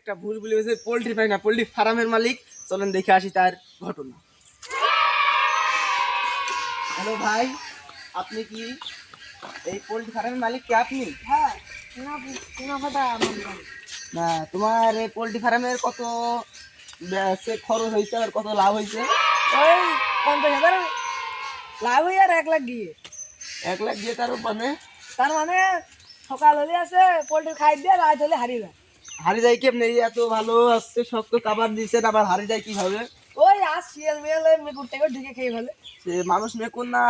একটা ভুল ভুলে গেছে, পোল্ট্রি পাই না, পোল্ট্রি ফার্মের মালিক। চলেন দেখে আসি তার ঘটনা। হ্যালো ভাই, আপনি কি এই পোল্ট্রি ফার্মের মালিক? কি আপনি? হ্যাঁ, মুনাফাটা আমার বাড়ি। না, তোমার এই পোল্ট্রি ফার্মের কত খরচ হয়েছে আর কত লাভ হয়েছে? ওই 50,000 লাভ হই আর 1 লাখ গিয়ে। 1 লাখ দিয়ে তার মানে? তার মানে সকাল হলে আছে পোল্ট্রি খাই দিয়ে রাত হলে হারিয়ে যায়। হারি যায় কেমনে? এত ভালো আসছে, শক্ত খাবার দিচ্ছেন, আবার হারি যায় কিভাবে? ওই আজ শিয়াল মিয়াল মেকুর টেকুর ঢুকে খেয়ে ফেলে। সে মানুষ মেকুর না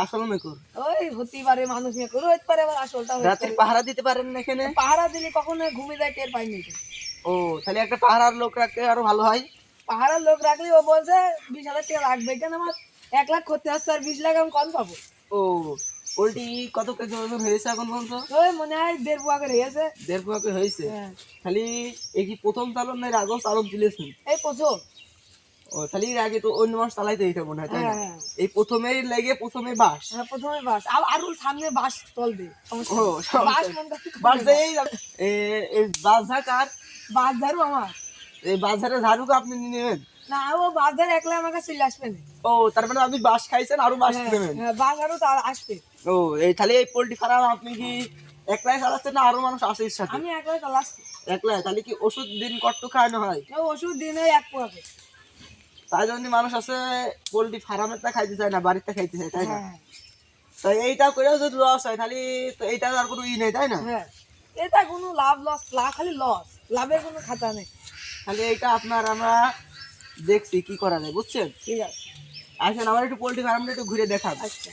আসল মেকুর? ওই হতেই পারে মানুষ মেকুর হইতে পারে, আবার আসলটা হইতে রাতের পারে। পাহারা দিতে পারেন না এখানে? পাহারা দিলে কখনো ঘুমিয়ে যায় টের পাইনি তো। ও, তাহলে একটা পাহারার লোক রাখতে আরো ভালো হয়। পাহাড়ের লোক রাখলে ও বলছে 20,000 টাকা লাগবে, কেন আমার 1 লাখ করতে আসছে আর 20 লাখ আমি কম পাবো। ও, পোল্ট্রি কত কেজি ওজন হয়েছে এখন পর্যন্ত? ওই মনে হয় 1.5 পোয়া করে হয়েছে। 1.5 পোয়া হয়েছে? হ্যাঁ, খালি এই কি প্রথম চালন না, এর আগেও চালন তুলেছেন? এই প্রথম। ও, তাহলে এর আগে তো অন্য মাস চালাইতে দিতে মনে হয়, তাই না? হ্যাঁ, এই প্রথমেই লেগে প্রথমে বাস। হ্যাঁ, প্রথমে বাস আরো সামনে বাস চলবে। ও, বাস মন বাস দেই এই বাস ঝাড়। বাস ঝাড়ু আমার এই বাস ঝাড়ে ঝাড়ুকে আপনি নিয়ে নেবেন? না, ও বাস ঝাড়ু একলা আমার কাছে চলে আসবে না। ও, তার মানে আপনি বাস খাইছেন আরো বাস হ্যাঁ, নেবেন? হ্যাঁ, বাস ঝাড়ু তো আর আসবে। ও, এই তাহলে এই পোল্ট্রি ফার্ম আপনি কি একলাই চালাচ্ছেন না আরো মানুষ আছে এর সাথে? আমি একলাই চালাচ্ছি। একলাই? তাহলে কি ওষুধ দিন কট্টু খাওয়ানো হয়? ও ওষুধ দিনে 1 পোয়া করে। তাই জন্য মানুষ আছে পোল্ট্রি ফার্মেরটা খাইতে চায় না, বাড়িতে খাইতে চায়, তাই না? হ্যাঁ, তাই এইটা করেও যদি লস হয় তাহলে তো এইটা আর কোনো নেই, তাই না? হ্যাঁ, এটা কোনো লাভ লস খালি লস, লাভের কোনো খাতা নেই। তাহলে এইটা আপনার আমরা দেখছি কি করা যায়, বুঝছেন? ঠিক আছে, আসেন আমার একটু পোল্ট্রি ফার্মটা একটু ঘুরে দেখান। আচ্ছা।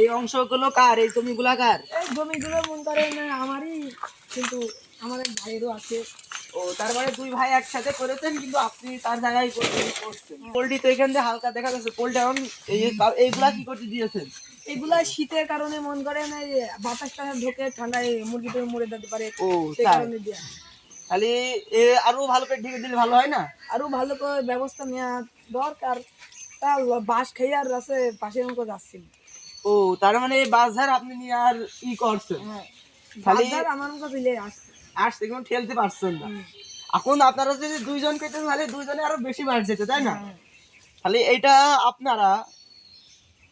এই অংশগুলো কার? এই জমিগুলা কার? এই জমিগুলো মন করেন আমারই, কিন্তু আমার এক ভাইয়েরও আছে। ও, তার মানে 2 ভাই একসাথে করেছেন, কিন্তু আপনি তার জায়গায় করছেন। পোল্ট্রি তো এখান থেকে হালকা দেখা যাচ্ছে। পোল্ট্রি এখন এইগুলা কি করতে দিয়েছেন? এগুলা শীতের কারণে মন করেন এই বাতাসটা ঢোকে, ঠান্ডায় মুরগি টুরগি মরে যেতে পারে, ও, সেই তাই? কারণে দেয়া। তাহলে আরো ভালো করে ঢেকে দিলে ভালো হয় না? আরো ভালো করে ব্যবস্থা নেওয়া দরকার। তা বাঁশ খেয়ে আর আছে পাশের অঙ্ক যাচ্ছি না। ও, তার মানে বাজার আপনি নিয়ে আর ই করছেন? হ্যাঁ, খালি বাজার আমার অঙ্ক দিলে আসছে। আসছে কিন্তু ঠেলতে পারছেন না। এখন আপনারা যদি 2 জন খেতেন তাহলে 2 জনে আরো বেশি বাড় যেত, তাই না? হ্যাঁ, তাহলে এইটা আপনারা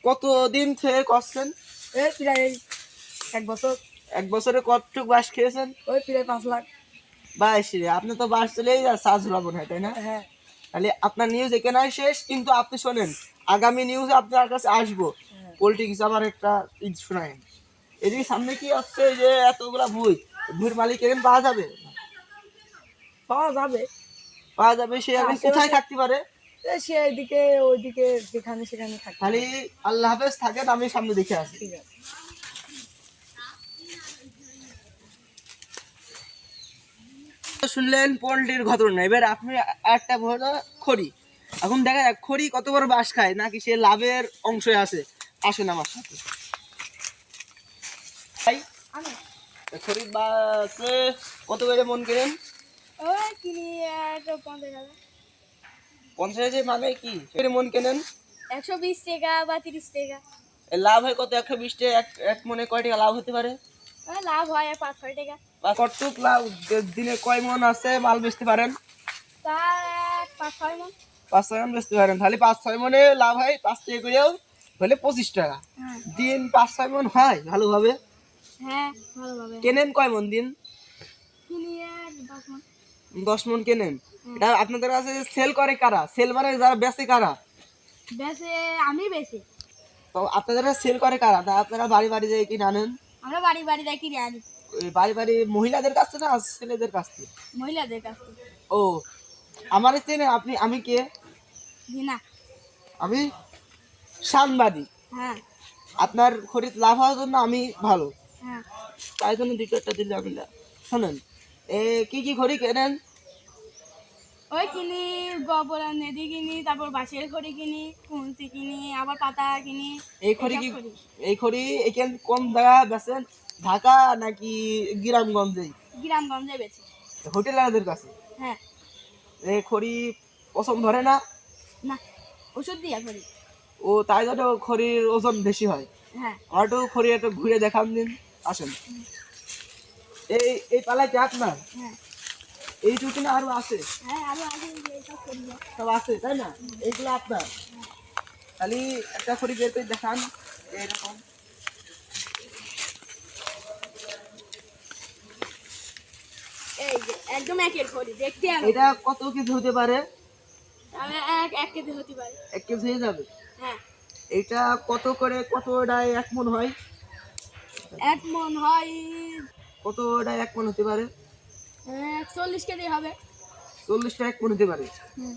কতদিন থেকে করছেন? এই প্রায় 1 বছর। 1 বছরে কতটুক বাস খেয়েছেন? ওই প্রায় 5 লাখ। বাস রে, আপনি তো বাস চলেই চার্জ লাভ হয়, তাই না? হ্যাঁ, তাহলে আপনার নিউজ এখানেই শেষ, কিন্তু আপনি শোনেন আগামী নিউজে আপনার কাছে আসবো। হ্যাঁ। পোল্ট্রি কিছু আমার একটা শোনায়েন। এদিকে সামনে কি আসছে যে এতগুলা ভুঁইর মালিক এখানে পাওয়া যাবে? পাওয়া যাবে। পাওয়া যাবে, সে এখন কোথায় থাকতে পারে? এই সে এদিকে ওইদিকে যেখানে সেখানে থাকে। খালি আল্লাহ হাফেজ থাকেন, আমি সামনে দেখে আসি। ঠিক আছে। শুনলেন পোল্ট্রির ঘটনা, এবার আপনি একটা বড় খড়ি। এখন দেখা যাক খড়ি কত বড় বাস খায়, নাকি সে লাভের অংশে আছে। আসেন আমার সাথে ভাই। আমি খড়ির বাসে কত করে মন কেনেন? ওই কিনি 50,000। 50,000 মানে কি মন কেনেন? 120 টাকা বা 30 টাকা। লাভ হয় কত? 120 টাকা এক মনে কয় টাকা লাভ হতে পারে? লাভ হয় 5-6 টাকা। বা কতটুক লাভ? দিনে কয় মন আছে মাল বেচতে পারেন? তা 5-6 মণ। 5-6 মন বেচতে পারেন, তাহলে 5-6 মনে লাভ হয়। 5 টাকা করেও হলে 25 টাকা। হ্যাঁ, দিন 5-6 মন হয় ভালোভাবে। হ্যাঁ, ভালোভাবে কেনেন কয় মন দিন? কিনি 10 মণ। 10 মন কেনেন। এটা আপনাদের কাছে সেল করে কারা? সেল মানে যারা বেচে কারা? বেশি আমি বেশি। তো আপনাদের সেল করে কারা? তা আপনারা বাড়ি বাড়ি যেয়ে কিনে আনেন? আমরা বাড়ি বাড়ি যাই কিনে আনি। ওই বাড়ি বাড়ি মহিলাদের কাছে না ছেলেদের কাছে? মহিলাদের কাছে। ও, আমার চেনে আপনি? আমি কে? জিনা। আমি সাংবাদিক। হ্যাঁ, আপনার খরিদ লাভ হওয়ার জন্য আমি ভালো, হ্যাঁ। তাই জন্য দ্বিতীয়টা দিলে আমি শোনেন কি কি খড়ি কেনেন? ওই কিনি গোবর নদী কিনি, তারপর বাঁশের খড়ি কিনি, কুঞ্চি কিনি, আবার পাতা কিনি। এই খড়ি কি? এসব খড়ি। এই খড়ি এখানে কোন জায়গা বেচেন? ঢাকা নাকি গ্রামগঞ্জে? গ্রামগঞ্জে বেশি। হোটেলারদের কাছে? হ্যাঁ। এই খড়ি পছন্দ ধরে না? না, ওষুধ দিয়া খড়ি। ও, তাই জন্য খড়ির ওজন বেশি হয়। হ্যাঁ, আমার একটু খড়ি একটু ঘুরে দেখান দিন, আসেন। এই এই পালা কি আপনার? হ্যাঁ। এইটুকু না আরো আছে? হ্যাঁ আরো আগে সব করি সব আছে তাই না? এইগুলো আপনার? খালি একটা খড়ি বের করে দেখান এরকম। এই যে একদম একের খড়ি দেখতে আর এটা কত কেজি হতে পারে? আমি এক কেজি হতে পারে। 1 কেজি হয়ে যাবে? হ্যাঁ এটা কত করে, কতটায় 1 মণ হয়? 1 মণ হয় কতটায় 1 মণ হতে পারে? 40 কেজি হবে। 40টা 1 মণ হতে পারে। হুম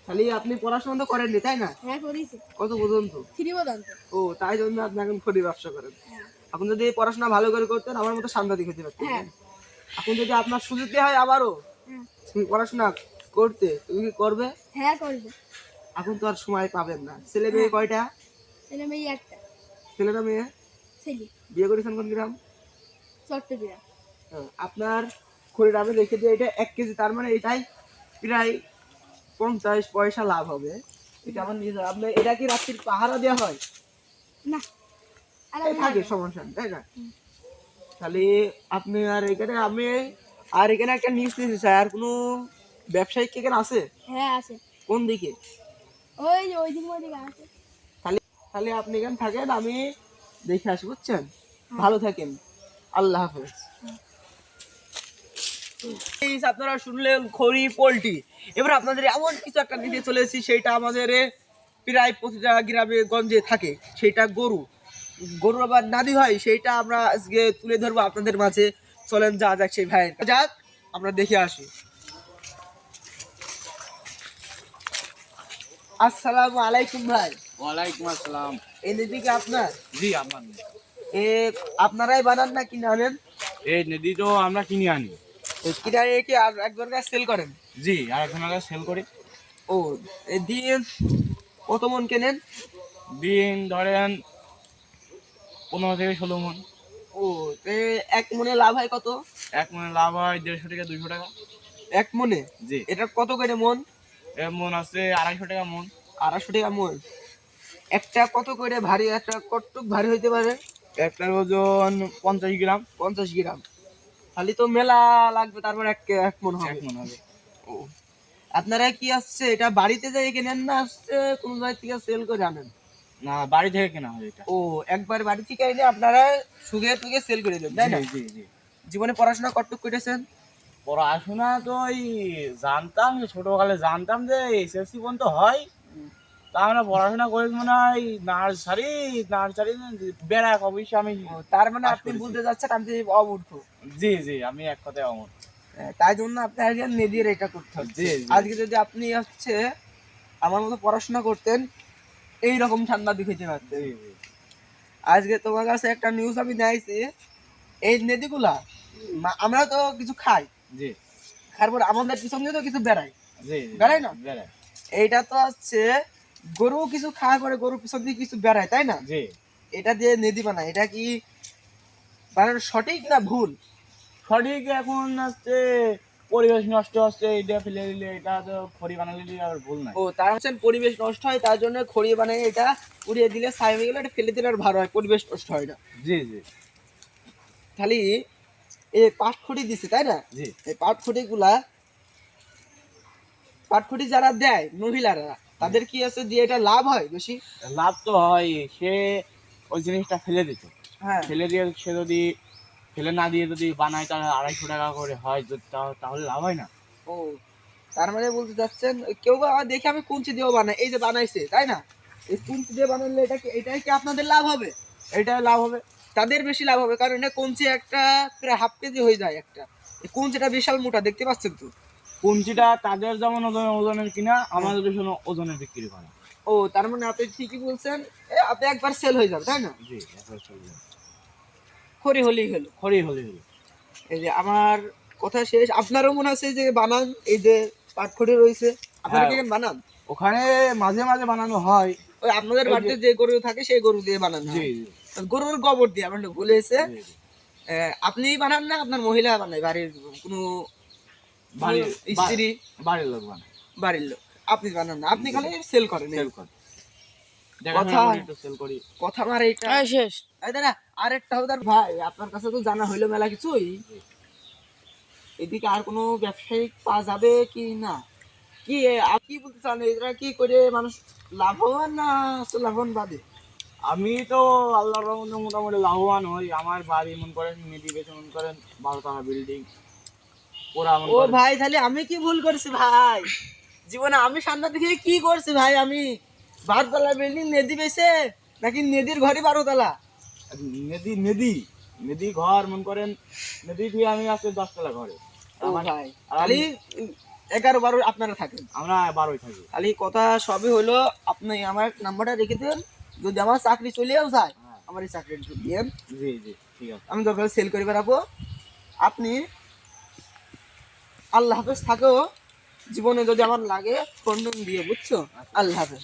খালি আপনি পড়াশোনা তো করেননি তাই না? হ্যাঁ করেছি কত পর্যন্ত? 3 পর্যন্ত। ও তাই জন্য আপনি এখন খড়ি ব্যবসা করেন। হ্যাঁ এখন যদি পড়াশোনা ভালো করে করতেন আমার মতো সাংবাদিক হতে পারতেন। হ্যাঁ এখন যদি আপনার সুযোগ দেওয়া হয় আবারও হ্যাঁ। তুমি পড়াশোনা করতে, তুমি কি করবে? হ্যাঁ করবে। এখন তো আর সময় পাবেন না। ছেলে মেয়ে কয়টা? ছেলে মেয়ে একটা। ছেলেটা মেয়ে? ছেলে বিয়ে করেছেন কোন গ্রাম? চট্টগ্রাম। আপনার খড়ির আমি রেখে দিয়ে এটা 1 কেজি, তার মানে এটাই প্রায় 50 পয়সা লাভ হবে। এটা আমার নিজে, আপনি এটা কি রাত্রির পাহারা দেওয়া হয়? না এই থাকে সমস্যা নেই, তাই না? খালি আপনি আর এখানে আমি আর এখানে একটা নিউজ নিয়েছি স্যার, আর কোনো ব্যবসায়িক কি এখানে আছে? হ্যাঁ আছে। কোন দিকে? ওই যে ওই দিকে আছে। খালি খালি আপনি এখানে থাকেন, আমি দেখে আসি, বুঝছেন? ভালো থাকেন, আল্লাহ হাফেজ। আপনারা শুনলেন খড়ি পোল্ট্রি। এবার আপনাদের এমন কিছু একটা নিতে চলেছি, সেটা আমাদের প্রায় প্রতিটা গ্রামে গঞ্জে থাকে, সেটা গরু। গরু আবার নাদি হয়, সেইটা আমরা আজকে তুলে ধরবো আপনাদের মাঝে। চলেন যা যাক সেই ভাইয়ের যাক, আমরা দেখে আসি। আসসালামু আলাইকুম ভাই। ওয়ালাইকুম আসসালাম। এই নদীকে আপনার? জি আমার এ আপনারাই বানান না কিনে আনেন? এই নদী তো আমরা কিনে আনি। কিনে আনিয়ে কি আর একবার সেল করেন? জি আর এখন আমরা সেল করি। ও দিন কত মন কেনেন? দিন ধরেন 15 থেকে 16 মন। ও 1 মনে লাভ হয় কত? 1 মনে লাভ হয় 150 থেকে 200 টাকা। 1 মনে? জি এটা কত করে মন? এর মন আছে 250 টাকা মন। 250 টাকা মন। একটা কত করে ভারী, একটা কতটুক ভারী হইতে পারে? একটার ওজন 50 গ্রাম। 50 গ্রাম। খালি তো মেলা লাগবে, তারপর 1 মন 1 হবে। মন হবে। ও আপনারা কি আসছে এটা বাড়িতে যাই কেনেন না আসছে কোন জায়গা থেকে সেল করে আনেন? না বাড়ি থেকে কেনা হয় এটা। ও একবার বাড়ি থেকে এনে আপনারা সুগে টুগে সেল করে দেন তাই না? জি জি। জীবনে পড়াশোনা কতটুক করেছেন? পড়াশোনা তো ওই জানতাম, ছোটকালে জানতাম যে এসএসসি পর্যন্ত হয়। তা আমরা পড়াশোনা করি মনে হয় নার্সারি বেড়াক অবশ্যই আমি। ও, তার মানে পাস আপনি করেছি। বলতে যাচ্ছেন আমি অমূর্খ। জি আমি এক কথায় অমর। তাই জন্য আপনি আজকে নেদিয়ে এটা করতে হচ্ছে। জি, জি। আজকে যদি আপনি হচ্ছে আমার মতো পড়াশোনা করতেন, এইরকম সাংবাদিক হইতে পারতেন। আজকে তোমার কাছে একটা নিউজ আমি নিয়েছি, এই নদীগুলা আমরা তো কিছু খাই, জি তারপর আমাদের পিছনে তো কিছু বেড়াই, জি বেড়াই না? বেড়ায়। এইটা তো হচ্ছে গরু কিছু খাওয়ার পরে গরুর পিছন দিয়ে কিছু বেড়ায় তাই না? জি এটা দিয়ে নদী বানায়, এটা কি বানানো সঠিক না ভুল? সঠিক এখন হচ্ছে পরিবেশ নষ্ট হচ্ছে, এটা ফেলে দিলে এটা তো খড়ি বানালে আর ভুল নাই। ও তার হচ্ছে পরিবেশ নষ্ট হয়, তার জন্য খড়িয়ে বানায়, এটা উড়িয়ে দিলে ছাই হয়ে গেলে এটা ফেলে দিলে আর ভালো হয়, পরিবেশ নষ্ট হয় না। জি খালি এই পাটখড়ি দিছে তাই না? জি এই পাটখড়ি যারা দেয় মহিলারা, তাদের কি আছে দিয়ে এটা লাভ হয় বেশি? লাভ তো হয়। সে ওই জিনিসটা ফেলে দিত, হ্যাঁ। ফেলে দিয়ে সে যদি ফেলে না দিয়ে যদি বানায় তাহলে 250 টাকা করে হয়, তাহলে লাভ হয় না। ও তার মানে বলতে চাচ্ছেন কেউ আবার দেখে আমি কুঞ্চি দিয়েও বানাই, এই যে বানাইছে তাই না, এই কুঞ্চি দিয়ে বানালে এটাই কি আপনাদের লাভ হবে? এটাই লাভ হবে। তাদের বেশি লাভ হবে, কারণ এটা কুঞ্চি একটা প্রায় হাফ কেজি হয়ে যায় একটা। এই কুঞ্চিটা বিশাল মোটা, দেখতে পাচ্ছেন তো? পুঞ্জিটা তাদের যেমন ওজনের কিনা, আমাদের জন্য ওজনের বিক্রি করা। ও তার মানে আপনি ঠিকই বলছেন, আপনি একবার সেল হয়ে যাবে তাই না? জি একবার চলবে। খড়ি হলেই হলো। খড়ি হলে হলো। এই যে আমার কথা শেষ, আপনারও মনে আছে যে বানান, এই যে পাটখড়ি রয়েছে, আপনারা কি হ্যাঁ। বানান? ওখানে মাঝে মাঝে বানানো হয়। ওই আপনাদের এই যে- বাড়িতে যে গরু থাকে সেই গরু দিয়ে বানান জি হয়? জি গরুর গোবর দিয়ে, আমার ভুলেছে। জি, জি। আপনি বানান না আপনার মহিলা বানায়, বাড়ির কোনো বাড়ির স্ত্রী? বাড়ির লোক বানায়। বাড়ির লোক। আপনি বানান না, আপনি খালি সেল করেন। সেল করি, কথা দেখাশোনা করি, একটু সেল করি। কথা আমার এইটা শেষ। এই দাদা আরেকটা হদার ভাই, আপনার কাছে তো জানা হইলো মেলা কিছুই। এদিকে আর কোনো ব্যবসায়িক পাওয়া যাবে কি না? কি আপনি কি বলতে চান, এরা কি করে মানুষ লাভবান না লাভবান বাদে? আমি তো আল্লাহর রহমতে মোটামুটি লাভবান হই। আমার বাড়ি মন করেন মেদি বেছে মন করেন 12 তলা বিল্ডিং পুরা মন ও করেন। ভাই, তাহলে আমি কি ভুল করছি ভাই? জীবনে আমি সামনে থেকে কি করছি ভাই? আমি 12 তলা বিল্ডিং নেদি বেছে নাকি নেদির ঘরে 12 তলা? নেদি নেদি নেদি ঘর মন করেন, নেদি দিয়ে আমি আছি 10 তলা ঘরে। ও আমার ভাই, খালি 11-12 আপনারা থাকেন। আমরা 12ই থাকি। খালি কথা সবই হলো, আপনি আমার নাম্বারটা রেখে দেন, যদি আমার চাকরি চলেও যায় আমার এই চাকরিটা দিয়েন, জি জি ঠিক আছে। আমি দরকার সেল করে বেড়াবো। আপনি আল্লাহ হাফেজ থাকো, জীবনে যদি আমার লাগে ফোন দিয়ে, বুঝছো? আল্লাহ হাফেজ।